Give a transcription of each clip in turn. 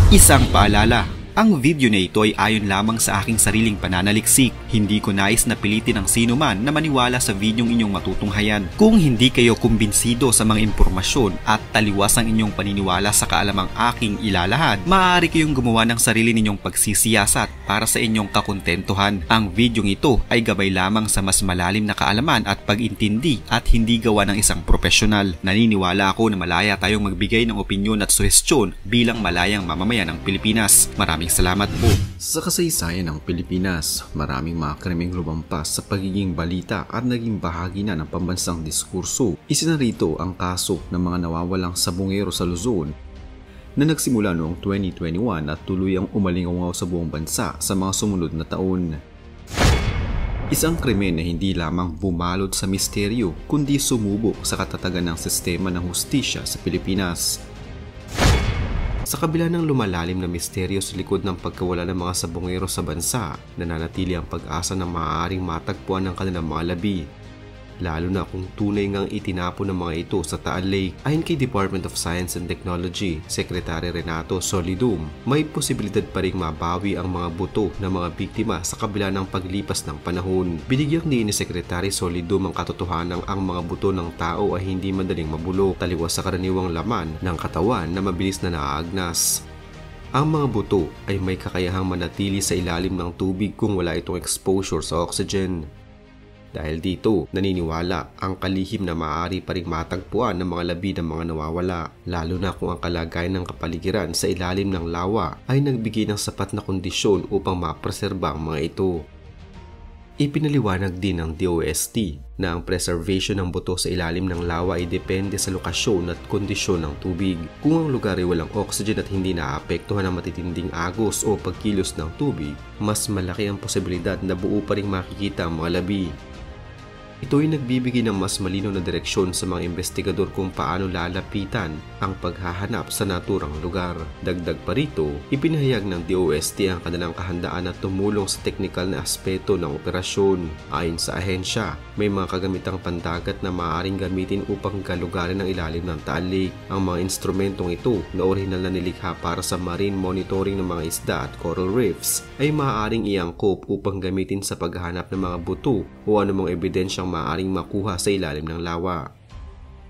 Isang paalala, ang video na ito ay ayon lamang sa aking sariling pananaliksik. Hindi ko nais na pilitin ang sino man na maniwala sa videong inyong matutunghayan. Kung hindi kayo kumbinsido sa mga impormasyon at taliwas ang inyong paniniwala sa kaalamang aking ilalahad, maaari kayong gumawa ng sarili ninyong pagsisiyasat para sa inyong kakontentuhan. Ang videong ito ay gabay lamang sa mas malalim na kaalaman at pag-intindi at hindi gawa ng isang profesional. Naniniwala ako na malaya tayong magbigay ng opinyon at suhestyon bilang malayang mamamayan ng Pilipinas. Maraming salamat po. Sa kasaysayan ng Pilipinas, maraming mga krimeng lumampas sa pagiging balita at naging bahagi na ng pambansang diskurso. Isa na rito ang kaso ng mga nawawalang sabongero sa Luzon na nagsimula noong 2021 at tuluyang umalingaw sa buong bansa sa mga sumunod na taon. Isang krimen na hindi lamang bumalot sa misteryo kundi sumubok sa katatagan ng sistema ng hustisya sa Pilipinas. Sa kabila ng lumalalim na misteryo sa likod ng pagkawala ng mga sabongero sa bansa, nananatili ang pag-asa na maaaring matagpuan ng kanilang mga labi. Lalo na kung tunay ngang itinapon ng mga ito sa Taal Lake. Ayon kay Department of Science and Technology, Secretary Renato Solidum, may posibilidad pa ring mabawi ang mga buto ng mga biktima sa kabila ng paglipas ng panahon. Binigyang ni Secretary Solidum ang katotohanan ang mga buto ng tao ay hindi madaling mabulok, taliwas sa karaniwang laman ng katawan na mabilis na naaagnas. Ang mga buto ay may kakayahang manatili sa ilalim ng tubig kung wala itong exposure sa oxygen. Dahil dito, naniniwala ang kalihim na maaari pa ring matagpuan ng mga labi ng mga nawawala, lalo na kung ang kalagayan ng kapaligiran sa ilalim ng lawa ay nagbigay ng sapat na kondisyon upang mapreserba ang mga ito. Ipinaliwanag din ng DOST na ang preservation ng buto sa ilalim ng lawa ay depende sa lokasyon at kondisyon ng tubig. Kung ang lugar ay walang oxygen at hindi naapektuhan ng matitinding agos o pagkilos ng tubig, mas malaki ang posibilidad na buo pa ring makikita ang mga labi. Ito ay nagbibigay ng mas malinaw na direksyon sa mga investigador kung paano lalapitan ang paghahanap sa naturang lugar. Dagdag pa rito, ipinahayag ng DOST ang kanilang kahandaan na tumulong sa teknikal na aspeto ng operasyon. Ayon sa ahensya, may mga kagamitang pandagat na maaaring gamitin upang galugarin ang ilalim ng Taal Lake. Ang mga instrumentong ito na orihinal na nilikha para sa marine monitoring ng mga isda at coral reefs ay maaaring iangkop upang gamitin sa paghahanap ng mga buto o anumang ebidensyang maaaring makuha sa ilalim ng lawa.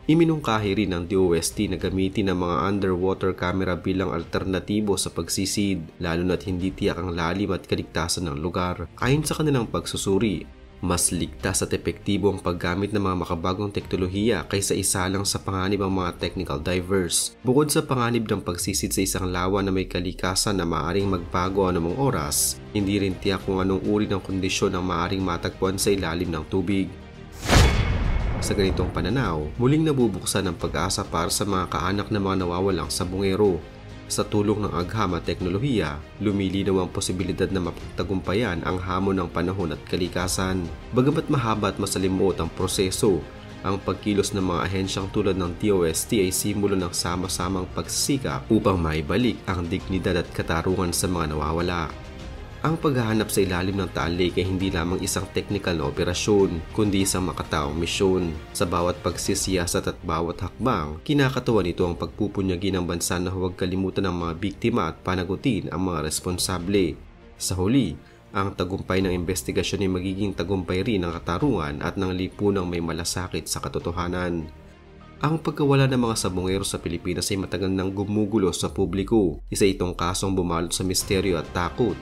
Iminungkahi rin ng DOST na gamitin ang mga underwater camera bilang alternatibo sa pagsisid, lalo na't hindi tiyak ang lalim at kaligtasan ng lugar. Ayon sa kanilang pagsusuri, mas ligtas at epektibo ang paggamit ng mga makabagong teknolohiya kaysa isa lang sa panganib ang mga technical divers. Bukod sa panganib ng pagsisid sa isang lawa na may kalikasan na maaaring magbago anumang oras, hindi rin tiyak kung anong uri ng kondisyon ang maaaring matagpuan sa ilalim ng tubig. Sa ganitong pananaw, muling nabubuksan ang pag-asa para sa mga kaanak na mga nawawalang sabongero. Sa tulong ng agham at teknolohiya, lumilinaw ang posibilidad na mapagtagumpayan ang hamon ng panahon at kalikasan. Bagamat mahaba at masalimuot ang proseso, ang pagkilos ng mga ahensyang tulad ng DOST ay simbolo ng sama-samang pagsisikap upang maibalik ang dignidad at katarungan sa mga nawawala. Ang paghahanap sa ilalim ng Taal Lake ay hindi lamang isang technical na operasyon, kundi isang makataong misyon. Sa bawat pagsisiyasat at bawat hakbang, kinakatawan nito ang pagpupunyagi ng bansa na huwag kalimutan ang mga biktima at panagutin ang mga responsable. Sa huli, ang tagumpay ng investigasyon ay magiging tagumpay rin ng katarungan at ng lipunang may malasakit sa katotohanan. Ang pagkawala ng mga sabongero sa Pilipinas ay matagal nang gumugulo sa publiko. Isa itong kasong bumalot sa misteryo at takot,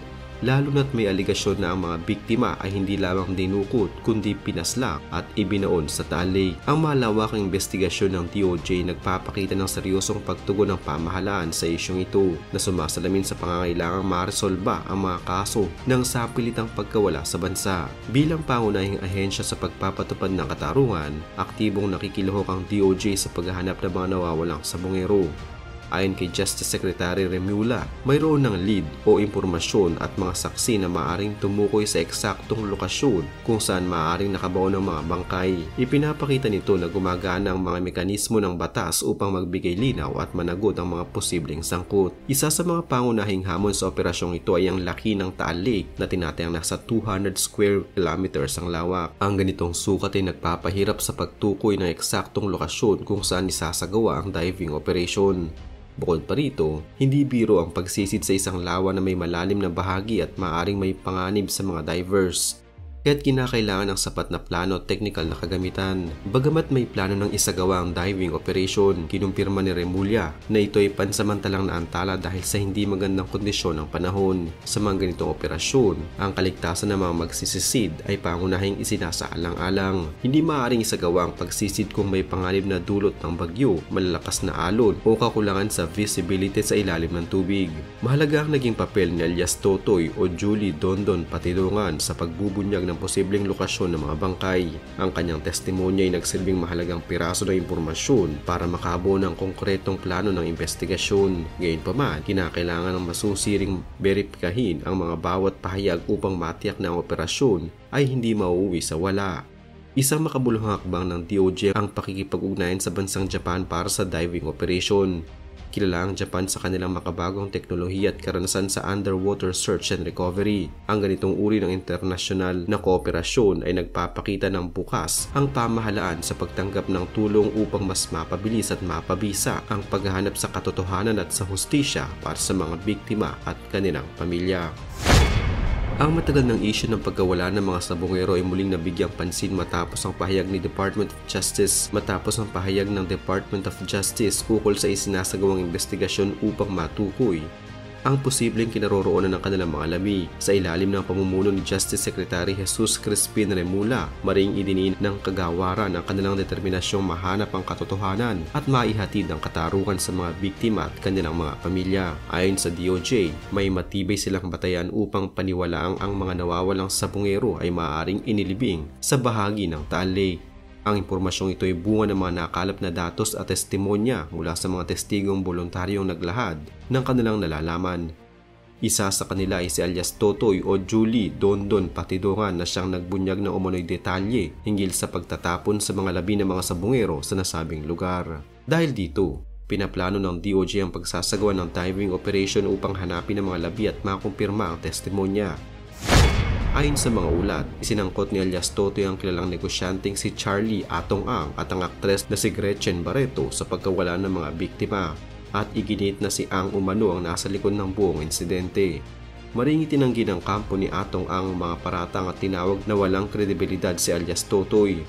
lalo na't may aligasyon na ang mga biktima ay hindi lamang dinukot kundi pinaslang at ibinaon sa Taal Lake. Ang malawakang investigasyon ng DOJ nagpapakita ng seryosong pagtugon ng pamahalaan sa isyong ito na sumasalamin sa pangangailangang maresolba ang mga kaso ng sapilitang pagkawala sa bansa. Bilang pangunahing ahensya sa pagpapatupad ng katarungan, aktibong nakikilahok ang DOJ sa paghahanap ng mga nawawalang sabongero. Ayon kay Justice Secretary Remulla, mayroon ng lead o impormasyon at mga saksi na maaaring tumukoy sa eksaktong lokasyon kung saan maaaring nakabaon ng mga bangkay. Ipinapakita nito na gumagana ang mga mekanismo ng batas upang magbigay linaw at managot ang mga posibleng sangkot. Isa sa mga pangunahing hamon sa operasyong ito ay ang laki ng Taal Lake na tinatayang nasa 200 square kilometers ang lawak. Ang ganitong sukat ay nagpapahirap sa pagtukoy ng eksaktong lokasyon kung saan isasagawa ang diving operation. Bukod pa rito, hindi biro ang pagsisid sa isang lawa na may malalim na bahagi at maaring may panganib sa mga divers. Kaya't kinakailangan ng sapat na plano at technical na kagamitan. Bagamat may plano ng isagawa ang diving operation, kinumpirma ni Remulla na ito ay pansamantalang naantala dahil sa hindi magandang kondisyon ng panahon. Sa mga ganitong operasyon, ang kaligtasan ng mga magsisisid ay pangunahing isinasaalang-alang. Hindi maaaring isagawa ang pagsisid kung may panganib na dulot ng bagyo, malalakas na alon o kakulangan sa visibility sa ilalim ng tubig. Mahalaga ang naging papel ni alias Totoy o Julie Dondon Patidongan sa pagbubunyag ng posibleng lokasyon ng mga bangkay. Ang kanyang testimonya ay nagsilbing mahalagang piraso ng impormasyon para makabuo ng konkretong plano ng investigasyon. Gayunpaman, kinakailangan ng masusiring beripikahin ang mga bawat pahayag upang matiyak na ang operasyon ay hindi mauuwi sa wala. Isang makabuluhang hakbang ng DOJ ang pakikipag-ugnayan sa bansang Japan para sa diving operation. Kilala ang Japan sa kanilang makabagong teknolohiya at karanasan sa underwater search and recovery. Ang ganitong uri ng internasyonal na kooperasyon ay nagpapakita ng bukas ang pamahalaan sa pagtanggap ng tulong upang mas mapabilis at mapabisa ang paghahanap sa katotohanan at sa hustisya para sa mga biktima at kanilang pamilya. Ang matagal ng issue ng pagkawala ng mga sabongero ay muling nabigyang pansin matapos ang pahayag ng Department of Justice ukol sa isinasagawang investigasyon upang matukoy ang posibleng kinaroroonan ng kanilang mga labi. Sa ilalim ng pamumuno ni Justice Secretary Jesus Crispin Remulla, maring idiniin ng kagawaran ang kanilang determinasyong mahanap ang katotohanan at maihatid ang katarungan sa mga biktima at kanilang mga pamilya. Ayon sa DOJ, may matibay silang batayan upang paniwalaang ang mga nawawalang sabongero ay maaaring inilibing sa bahagi ng Taal Lake. Ang impormasyong ito ay bunga ng mga nakalap na datos at testimonya mula sa mga testigong voluntaryong naglahad ng kanilang nalalaman. Isa sa kanila ay si alias Totoy o Julie Dondon Patidongan na siyang nagbunyag ng umano'y detalye hinggil sa pagtatapon sa mga labi ng mga sabongero sa nasabing lugar. Dahil dito, pinaplano ng DOJ ang pagsasagawa ng diving operation upang hanapin ang mga labi at makumpirma ang testimonya. Ayon sa mga ulat, isinangkot ni alias Totoy ang kilalang negosyanteng si Charlie Atong Ang at ang aktres na si Gretchen Barreto sa pagkawala ng mga biktima at iginit na si Ang umano ang nasa likod ng buong insidente. Maring itinanggi ng kampo ni Atong Ang mga paratang at tinawag na walang kredibilidad si alias Totoy,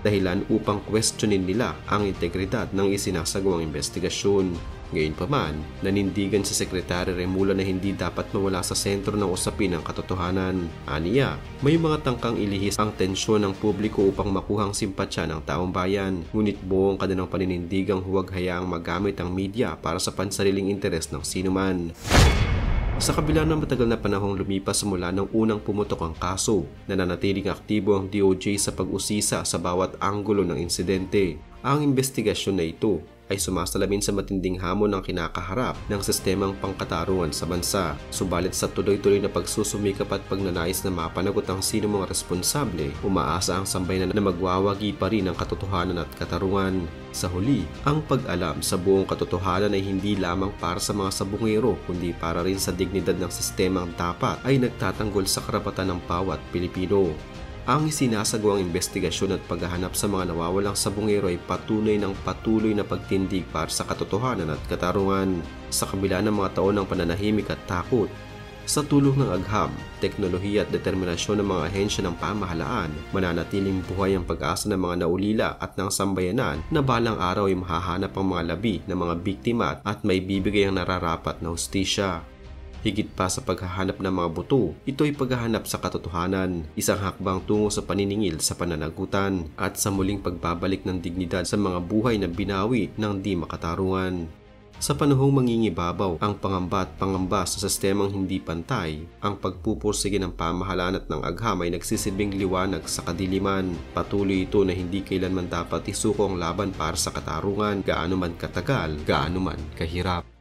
dahilan upang questionin nila ang integridad ng isinasagawang investigasyon. Gayunpaman, nanindigan si Secretary Remulla na hindi dapat mawala sa sentro ng usapin ang katotohanan. Aniya, may mga tangkang ilihis ang tensyon ng publiko upang makuhang simpatsya ng taong bayan, ngunit buong kanilang paninindigang huwag hayaang magamit ang media para sa pansariling interes ng sinuman. Sa kabila ng matagal na panahong lumipas mula nang unang pumutok ang kaso, nananatiling aktibo ang DOJ sa pag-usisa sa bawat anggulo ng insidente. Ang investigasyon na ito ay sumasalamin sa matinding hamon ng kinakaharap ng sistemang pangkatarungan sa bansa. Subalit sa tuloy-tuloy na pagsusumikap at pagnanais na mapanagot ang sino mga responsable, umaasa ang sambayanan na magwawagi pa rin ang katotohanan at katarungan. Sa huli, ang pag-alam sa buong katotohanan ay hindi lamang para sa mga sabongero kundi para rin sa dignidad ng sistemang dapat ay nagtatanggol sa karapatan ng bawat Pilipino. Ang isinasagawang investigasyon at paghahanap sa mga nawawalang sabongero ay patuloy na pagtindig para sa katotohanan at katarungan. Sa kabila ng mga taon ng pananahimik at takot, sa tulong ng agham, teknolohiya at determinasyon ng mga ahensya ng pamahalaan, mananatiling buhay ang pag-asa ng mga naulila at ng sambayanan na balang araw ay mahahanap ang mga labi ng mga biktima at may bibigay ang nararapat na hustisya. Higit pa sa paghahanap ng mga buto, ito ay paghahanap sa katotohanan, isang hakbang tungo sa paniningil sa pananagutan at sa muling pagbabalik ng dignidad sa mga buhay na binawi ng di makatarungan. Sa panahong mangingibabaw ang pangamba at pangamba sa sistemang hindi pantay, ang pagpupursige ng pamahalaan at ng agham ay nagsisilbing liwanag sa kadiliman. Patuloy ito na hindi kailanman dapat isuko ang laban para sa katarungan, gaano man katagal, gaano man kahirap.